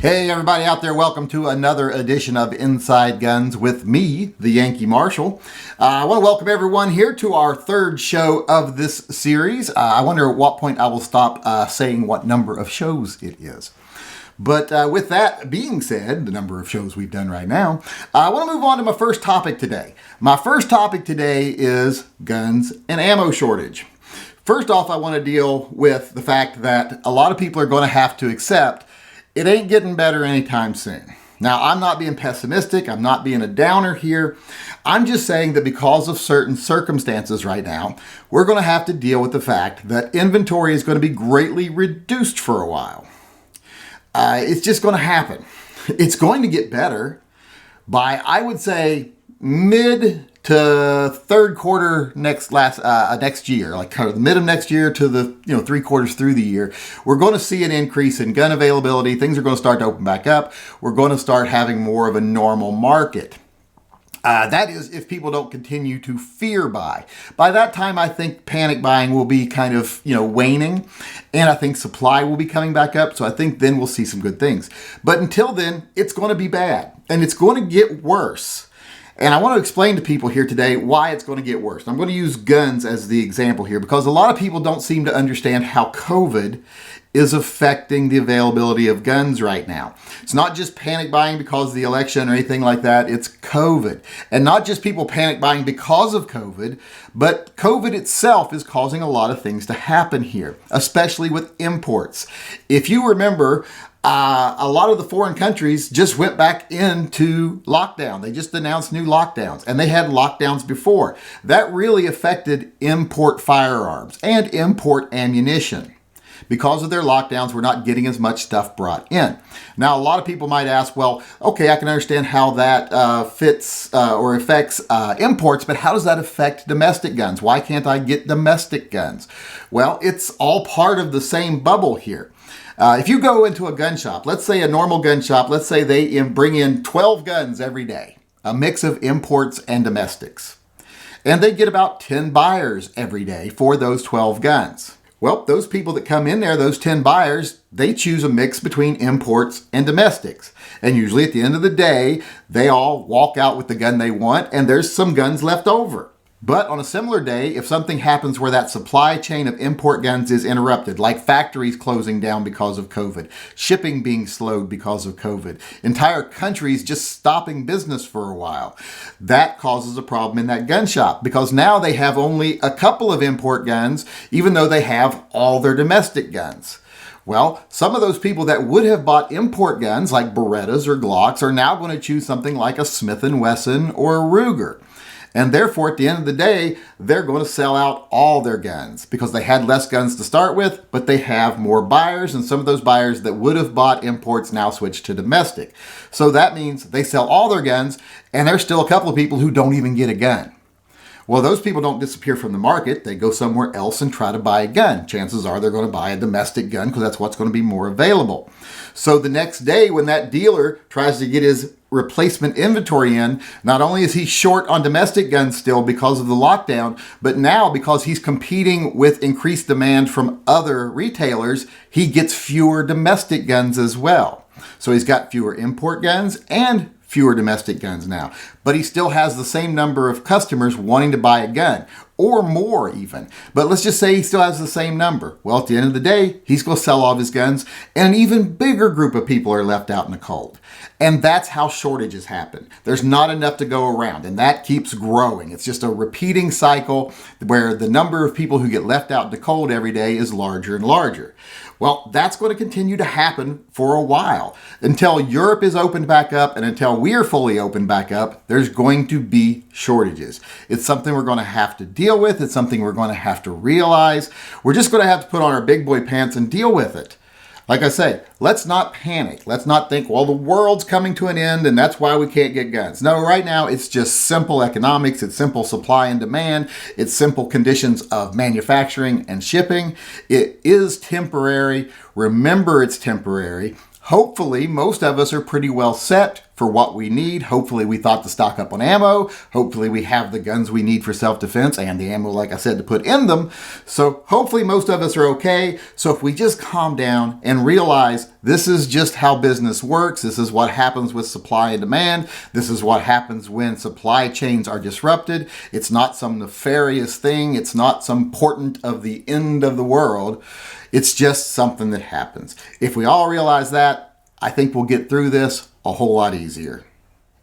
Hey everybody out there, welcome to another edition of Inside Guns with me, the Yankee Marshal. I want to welcome everyone here to our third show of this series. I wonder at what point I will stop saying what number of shows it is. But with that being said, the number of shows we've done right now, I want to move on to my first topic today. My first topic today is guns and ammo shortage. First off, I want to deal with the fact that a lot of people are going to have to accept it ain't getting better anytime soon. Now, I'm not being pessimistic. I'm not being a downer here. I'm just saying that because of certain circumstances right now, we're going to have to deal with the fact that inventory is going to be greatly reduced for a while. It's just going to happen. It's going to get better by, I would say, mid to third quarter next year, like kind of the mid of next year to the 3 quarters through the year. We're going to see an increase in gun availability. Things are going to start to open back up. We're going to start having more of a normal market. That is if people don't continue to fear buy. By that time, I think panic buying will be kind of, waning, and I think supply will be coming back up. So I think then we'll see some good things. But until then, it's going to be bad, and it's going to get worse. And I want to explain to people here today why it's going to get worse. I'm going to use guns as the example here because a lot of people don't seem to understand how COVID is affecting the availability of guns right now. It's not just panic buying because of the election or anything like that. It's COVID. And not just people panic buying because of COVID, but COVID itself is causing a lot of things to happen here, especially with imports. If you remember, a lot of the foreign countries just went back into lockdown. They just announced new lockdowns, and they had lockdowns before. That really affected import firearms and import ammunition. Because of their lockdowns, we're not getting as much stuff brought in. Now, a lot of people might ask, well, okay, I can understand how that fits or affects imports, but how does that affect domestic guns? Why can't I get domestic guns? Well, it's all part of the same bubble here. If you go into a gun shop, let's say a normal gun shop, let's say they bring in 12 guns every day, a mix of imports and domestics. And they get about 10 buyers every day for those 12 guns. Well, those people that come in there, those 10 buyers, they choose a mix between imports and domestics. And usually at the end of the day, they all walk out with the gun they want, and there's some guns left over. But on a similar day, if something happens where that supply chain of import guns is interrupted, like factories closing down because of COVID, shipping being slowed because of COVID, entire countries just stopping business for a while, that causes a problem in that gun shop because now they have only a couple of import guns, even though they have all their domestic guns. Well, some of those people that would have bought import guns like Berettas or Glocks are now going to choose something like a Smith & Wesson or a Ruger. And therefore, at the end of the day, they're going to sell out all their guns because they had less guns to start with, but they have more buyers. And some of those buyers that would have bought imports now switch to domestic. So that means they sell all their guns, and there's still a couple of people who don't even get a gun. Well, those people don't disappear from the market. They go somewhere else and try to buy a gun. Chances are they're going to buy a domestic gun because that's what's going to be more available. So the next day when that dealer tries to get his replacement inventory in, not only is he short on domestic guns still because of the lockdown, but now because he's competing with increased demand from other retailers, he gets fewer domestic guns as well. So he's got fewer import guns and fewer domestic guns now, but he still has the same number of customers wanting to buy a gun, or more even. But let's just say he still has the same number. Well, at the end of the day, he's going to sell all of his guns, and an even bigger group of people are left out in the cold. And that's how shortages happen. There's not enough to go around, and that keeps growing. It's just a repeating cycle where the number of people who get left out in the cold every day is larger and larger. Well, that's going to continue to happen for a while. Until Europe is opened back up and until we are fully opened back up, there's going to be shortages. It's something we're going to have to deal with. It's something we're going to have to realize. We're just going to have to put on our big boy pants and deal with it. Like I say, let's not panic. Let's not think, well, the world's coming to an end and that's why we can't get guns. No, right now it's just simple economics. It's simple supply and demand. It's simple conditions of manufacturing and shipping. It is temporary. Remember, it's temporary. Hopefully, most of us are pretty well set for what we need. Hopefully we thought to stock up on ammo. Hopefully we have the guns we need for self-defense and the ammo, like I said, to put in them. So hopefully most of us are okay. So if we just calm down and realize this is just how business works, this is what happens with supply and demand, this is what happens when supply chains are disrupted. It's not some nefarious thing. It's not some portent of the end of the world. It's just something that happens. If we all realize that, I think we'll get through this a whole lot easier.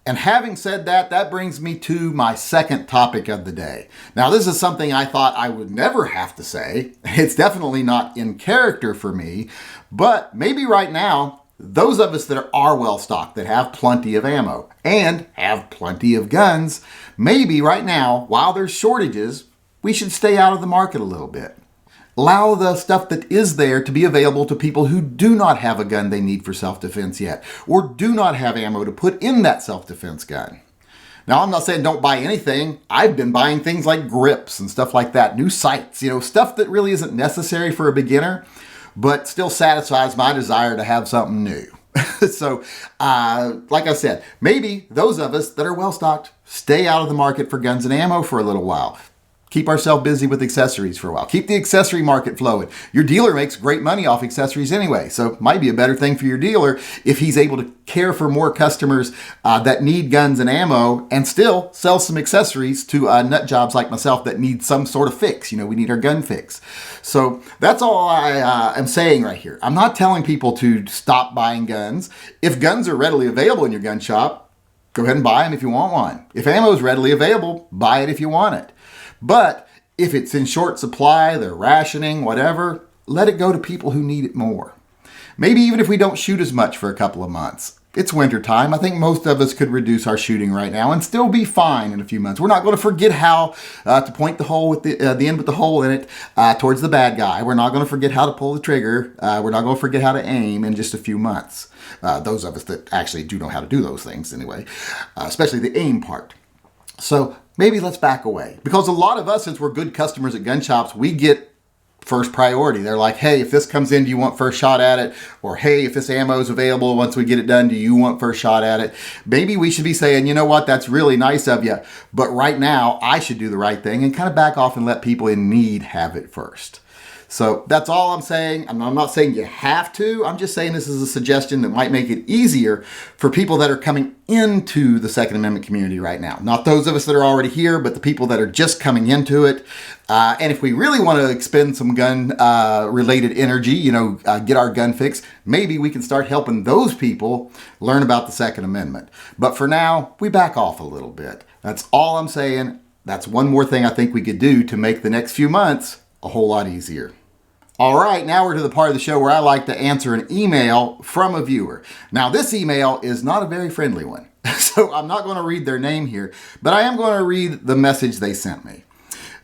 And having said that, that brings me to my second topic of the day. Now, this is something I thought I would never have to say. It's definitely not in character for me, but maybe right now, those of us that are well stocked, that have plenty of ammo and have plenty of guns, maybe right now, while there's shortages, we should stay out of the market a little bit. Allow the stuff that is there to be available to people who do not have a gun they need for self-defense yet, or do not have ammo to put in that self-defense gun. Now, I'm not saying don't buy anything. I've been buying things like grips and stuff like that, new sights, stuff that really isn't necessary for a beginner, but still satisfies my desire to have something new. So, like I said, maybe those of us that are well stocked stay out of the market for guns and ammo for a little while. Keep ourselves busy with accessories for a while. Keep the accessory market flowing. Your dealer makes great money off accessories anyway, so it might be a better thing for your dealer if he's able to care for more customers that need guns and ammo and still sell some accessories to nut jobs like myself that need some sort of fix. We need our gun fix. So that's all I am saying right here. I'm not telling people to stop buying guns. If guns are readily available in your gun shop, go ahead and buy them if you want one. If ammo is readily available, buy it if you want it. But if it's in short supply, they're rationing, whatever, let it go to people who need it more. Maybe even if we don't shoot as much for a couple of months. It's winter time. I think most of us could reduce our shooting right now and still be fine in a few months. We're not going to forget how to point the hole with the end with the hole in it towards the bad guy. We're not going to forget how to pull the trigger. We're not going to forget how to aim in just a few months. Those of us that actually do know how to do those things anyway, especially the aim part. So maybe let's back away, because a lot of us, since we're good customers at gun shops, we get first priority. They're like, hey, if this comes in, do you want first shot at it? Or hey, if this ammo is available once we get it done, do you want first shot at it? Maybe we should be saying, you know what, that's really nice of you, but right now I should do the right thing and kind of back off and let people in need have it first. So that's all I'm saying. I'm not saying you have to. I'm just saying this is a suggestion that might make it easier for people that are coming into the Second Amendment community right now. Not those of us that are already here, but the people that are just coming into it. And if we really want to expend some gun-related energy, get our gun fix, maybe we can start helping those people learn about the Second Amendment. But for now, we back off a little bit. That's all I'm saying. That's one more thing I think we could do to make the next few months a whole lot easier. All right, now we're to the part of the show where I like to answer an email from a viewer. Now, this email is not a very friendly one, so I'm not going to read their name here, but I am going to read the message they sent me.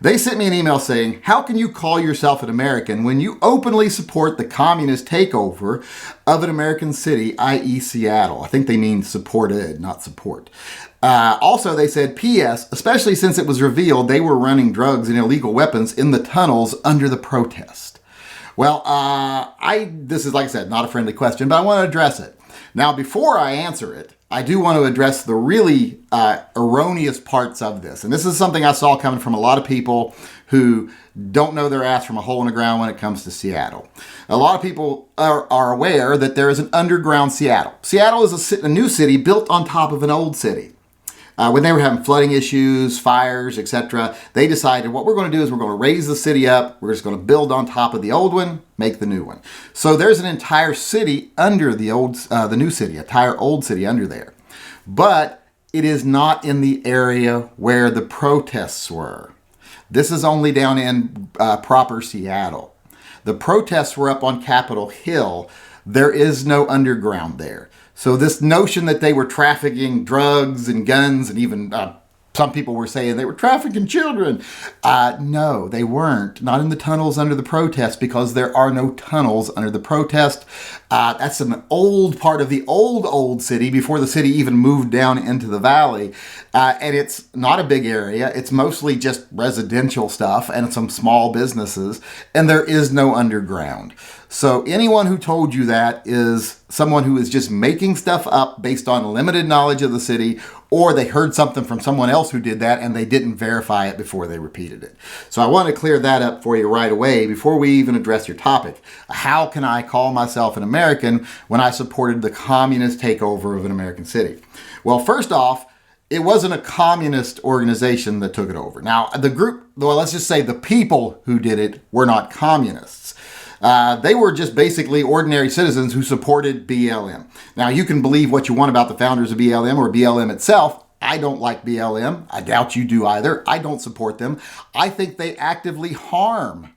They sent me an email saying, how can you call yourself an American when you openly support the communist takeover of an American city, i.e. Seattle? I think they mean supported, not support. Also, they said, P.S., especially since it was revealed they were running drugs and illegal weapons in the tunnels under the protest. Well, this is, like I said, not a friendly question, but I want to address it. Now, before I answer it, I do want to address the really erroneous parts of this. And this is something I saw coming from a lot of people who don't know their ass from a hole in the ground when it comes to Seattle. A lot of people are aware that there is an underground Seattle. Seattle is a new city built on top of an old city. When they were having flooding issues, fires, etc., they decided what we're going to do is we're going to raise the city up. We're just going to build on top of the old one, make the new one. So there's an entire city under the new city, entire old city under there. But it is not in the area where the protests were. This is only down in proper Seattle. The protests were up on Capitol Hill. There is no underground there. So this notion that they were trafficking drugs and guns, and even some people were saying they were trafficking children. No, they weren't. Not in the tunnels under the protest, because there are no tunnels under the protest. That's an old part of the old city before the city even moved down into the valley. And it's not a big area. It's mostly just residential stuff and some small businesses. And there is no underground. So anyone who told you that is someone who is just making stuff up based on limited knowledge of the city, or they heard something from someone else who did that and they didn't verify it before they repeated it. So I want to clear that up for you right away before we even address your topic. How can I call myself an American when I supported the communist takeover of an American city? Well, first off, it wasn't a communist organization that took it over. Now, the group, well, let's just say the people who did it were not communists. They were just basically ordinary citizens who supported BLM. Now, you can believe what you want about the founders of BLM or BLM itself. I don't like BLM. I doubt you do either. I don't support them. I think they actively harm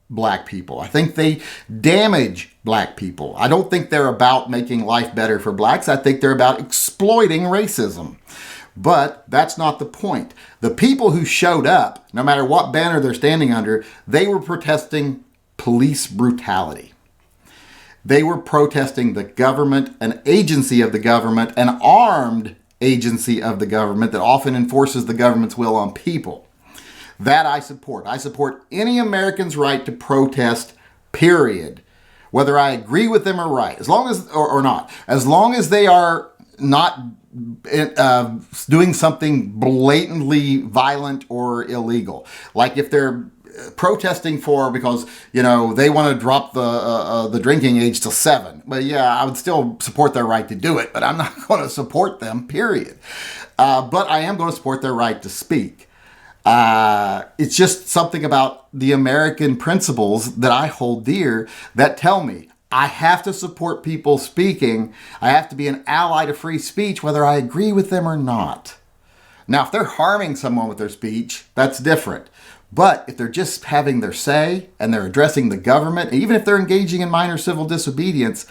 black people. I think they damage black people. I don't think they're about making life better for blacks. I think they're about exploiting racism. But that's not the point. The people who showed up, no matter what banner they're standing under, they were protesting police brutality. They were protesting the government, an agency of the government, an armed agency of the government that often enforces the government's will on people. That I support. I support any American's right to protest, period. Whether I agree with them or right, as long as, or not, as long as they are not doing something blatantly violent or illegal. Like if they're protesting because they want to drop the drinking age to 7. But yeah, I would still support their right to do it, but I'm not going to support them, period. But I am going to support their right to speak. It's just something about the American principles that I hold dear that tell me I have to support people speaking. I have to be an ally to free speech, whether I agree with them or not. Now, if they're harming someone with their speech, that's different. But if they're just having their say and they're addressing the government, even if they're engaging in minor civil disobedience,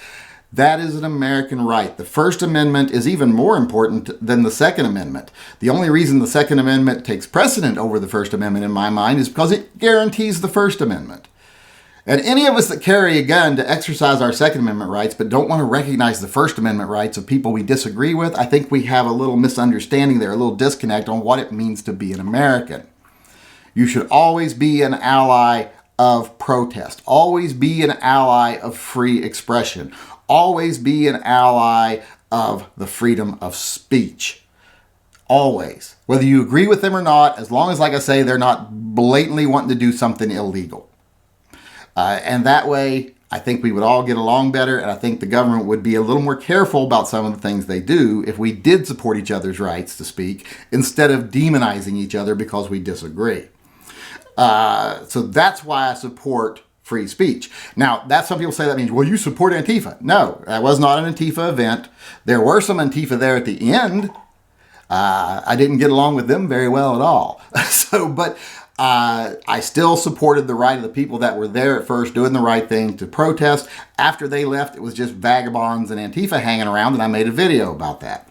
that is an American right. The First Amendment is even more important than the Second Amendment. The only reason the Second Amendment takes precedent over the First Amendment in my mind is because it guarantees the First Amendment. And any of us that carry a gun to exercise our Second Amendment rights but don't want to recognize the First Amendment rights of people we disagree with, I think we have a little misunderstanding there, a little disconnect on what it means to be an American. You should always be an ally of protest. Always be an ally of free expression. Always be an ally of the freedom of speech. Always. Whether you agree with them or not, as long as, like I say, they're not blatantly wanting to do something illegal. And that way, I think we would all get along better, and I think the government would be a little more careful about some of the things they do if we did support each other's rights to speak, instead of demonizing each other because we disagree. So that's why I support free speech. Now, that's some people say that means, well, you support Antifa. No, that was not an Antifa event. There were some Antifa there at the end. I didn't get along with them very well at all. But I still supported the right of the people that were there at first doing the right thing to protest. After they left, it was just vagabonds and Antifa hanging around, and I made a video about that.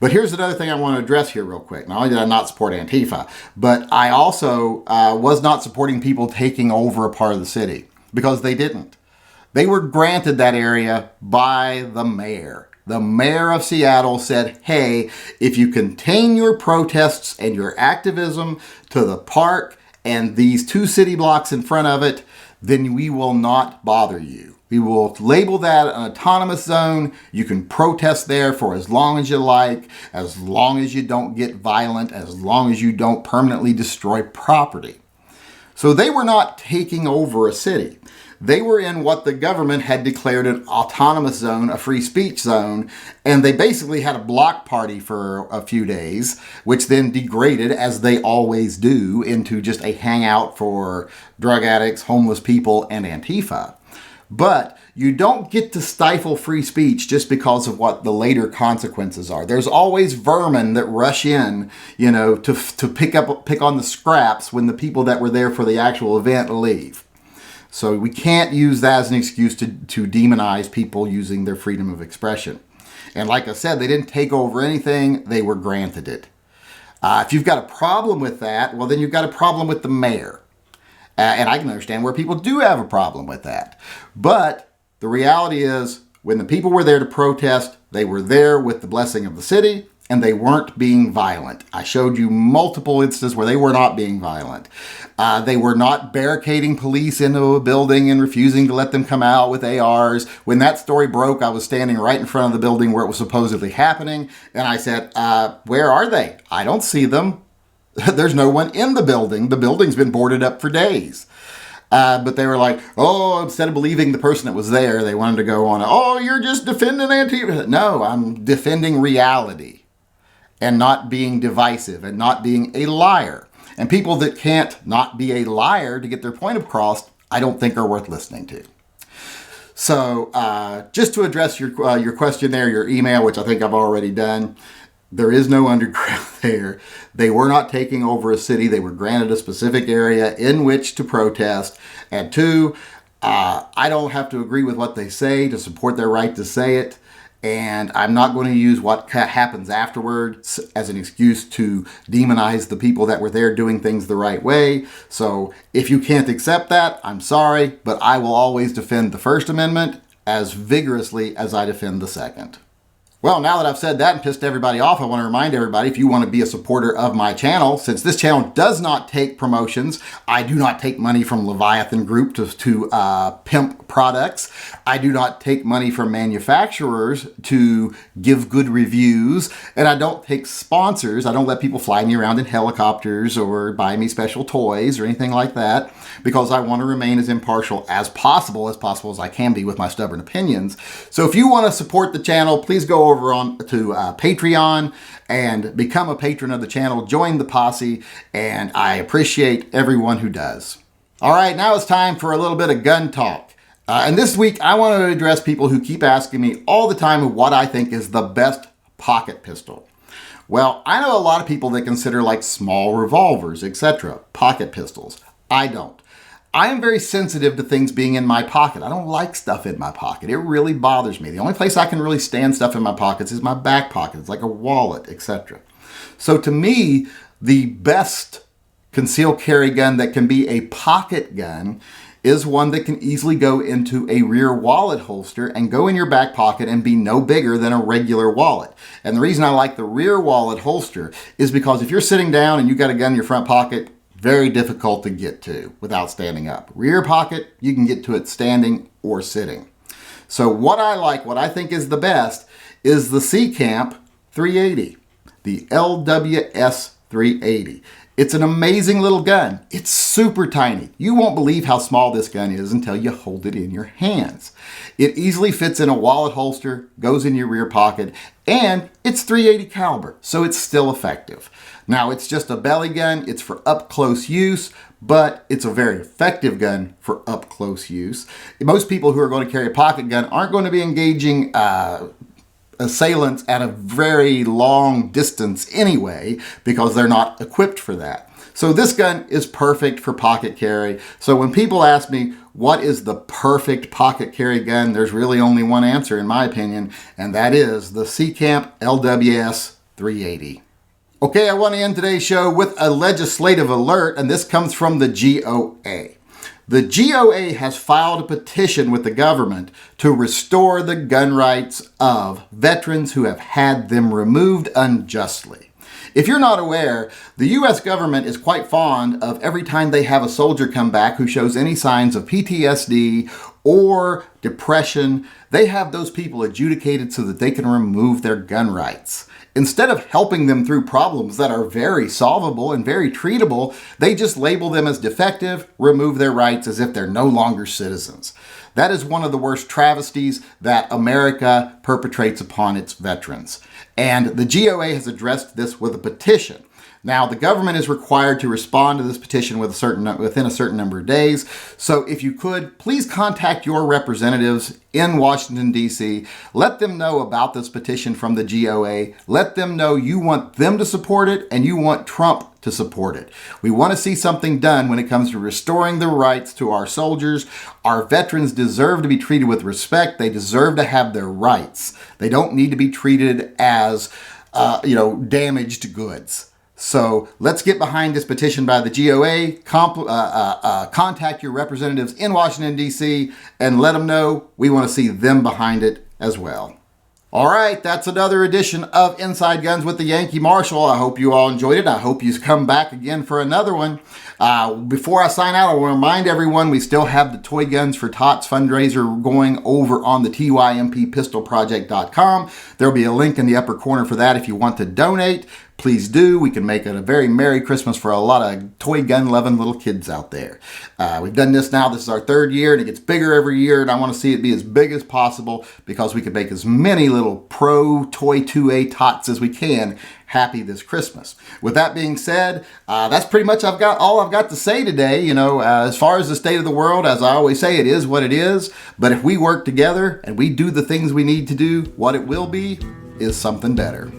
But here's another thing I want to address here real quick. Not only did I not support Antifa, but I also was not supporting people taking over a part of the city, because they didn't. They were granted that area by the mayor. The mayor of Seattle said, hey, if you contain your protests and your activism to the park and these 2 city blocks in front of it, then we will not bother you. We will label that an autonomous zone. You can protest there for as long as you like, as long as you don't get violent, as long as you don't permanently destroy property. So they were not taking over a city. They were in what the government had declared an autonomous zone, a free speech zone, and they basically had a block party for a few days, which then degraded, as they always do, into just a hangout for drug addicts, homeless people, and Antifa. But you don't get to stifle free speech just because of what the later consequences are. There's always vermin that rush in, to pick on the scraps when the people that were there for the actual event leave. So we can't use that as an excuse to demonize people using their freedom of expression. And like I said, they didn't take over anything. They were granted it. If you've got a problem with that, well, then you've got a problem with the mayor. And I can understand where people do have a problem with that. But the reality is, when the people were there to protest, they were there with the blessing of the city, and they weren't being violent. I showed you multiple instances where they were not being violent. They were not barricading police into a building and refusing to let them come out with ARs. When that story broke, I was standing right in front of the building where it was supposedly happening, and I said, where are they? I don't see them. There's no one in the building. The building's been boarded up for days. But they were like, oh, instead of believing the person that was there, they wanted to go on, oh, you're just defending Antifa. No, I'm defending reality and not being divisive and not being a liar. And people that can't not be a liar to get their point across, I don't think are worth listening to. So just to address your question there, your email, which I think I've already done, there is no underground there. They were not taking over a city. They were granted a specific area in which to protest. And two, I don't have to agree with what they say to support their right to say it. And I'm not going to use what happens afterwards as an excuse to demonize the people that were there doing things the right way. So if you can't accept that, I'm sorry, but I will always defend the First Amendment as vigorously as I defend the Second. Well, now that I've said that and pissed everybody off, I want to remind everybody, if you want to be a supporter of my channel, since this channel does not take promotions, I do not take money from Leviathan Group to pimp products. I do not take money from manufacturers to give good reviews, and I don't take sponsors. I don't let people fly me around in helicopters or buy me special toys or anything like that, because I want to remain as impartial as possible as I can be with my stubborn opinions. So if you want to support the channel, please go over on to Patreon and become a patron of the channel. Join the posse, and I appreciate everyone who does. All right, now it's time for a little bit of gun talk. And this week, I want to address people who keep asking me all the time what I think is the best pocket pistol. Well, I know a lot of people that consider like small revolvers, etc., pocket pistols. I don't. I am very sensitive to things being in my pocket. I don't like stuff in my pocket. It really bothers me. The only place I can really stand stuff in my pockets is my back pocket. It's like a wallet, etc. So to me, the best concealed carry gun that can be a pocket gun is one that can easily go into a rear wallet holster and go in your back pocket and be no bigger than a regular wallet. And the reason I like the rear wallet holster is because if you're sitting down and you got a gun in your front pocket, very difficult to get to without standing up. Rear pocket, you can get to it standing or sitting. So what I think is the best is the C-Camp 380, the LWS 380. It's an amazing little gun. It's super tiny. You won't believe how small this gun is until you hold it in your hands. It easily fits in a wallet holster, goes in your rear pocket, and it's .380 caliber, so it's still effective. Now, it's just a belly gun. It's for up-close use, but it's a very effective gun for up-close use. Most people who are going to carry a pocket gun aren't going to be engaging assailants at a very long distance anyway, because they're not equipped for that. So this gun is perfect for pocket carry. So when people ask me, what is the perfect pocket carry gun? There's really only one answer in my opinion, and that is the C-Camp LWS 380. Okay, I want to end today's show with a legislative alert, and this comes from the GOA. The GOA has filed a petition with the government to restore the gun rights of veterans who have had them removed unjustly. If you're not aware, the U.S. government is quite fond of every time they have a soldier come back who shows any signs of PTSD or depression, they have those people adjudicated so that they can remove their gun rights. Instead of helping them through problems that are very solvable and very treatable, they just label them as defective, remove their rights as if they're no longer citizens. That is one of the worst travesties that America perpetrates upon its veterans. And the GOA has addressed this with a petition. Now, the government is required to respond to this petition within a certain number of days. So if you could, please contact your representatives in Washington, D.C. Let them know about this petition from the GOA. Let them know you want them to support it and you want Trump to support it. We want to see something done when it comes to restoring the rights to our soldiers. Our veterans deserve to be treated with respect. They deserve to have their rights. They don't need to be treated as, damaged goods. So let's get behind this petition by the GOA, contact your representatives in Washington, D.C., and let them know we want to see them behind it as well. All right, that's another edition of Inside Guns with the Yankee Marshal. I hope you all enjoyed it. I hope you come back again for another one. Before I sign out, I want to remind everyone we still have the Toy Guns for Tots fundraiser going over on the tympistolproject.com. There'll be a link in the upper corner for that if you want to donate. Please do. We can make it a very Merry Christmas for a lot of toy gun loving little kids out there. We've done this now. This is our third year and it gets bigger every year, and I want to see it be as big as possible because we can make as many little pro Toy 2A tots as we can happy this Christmas. With that being said, that's pretty much all I've got to say today. As far as the state of the world, as I always say, it is what it is. But if we work together and we do the things we need to do, what it will be is something better.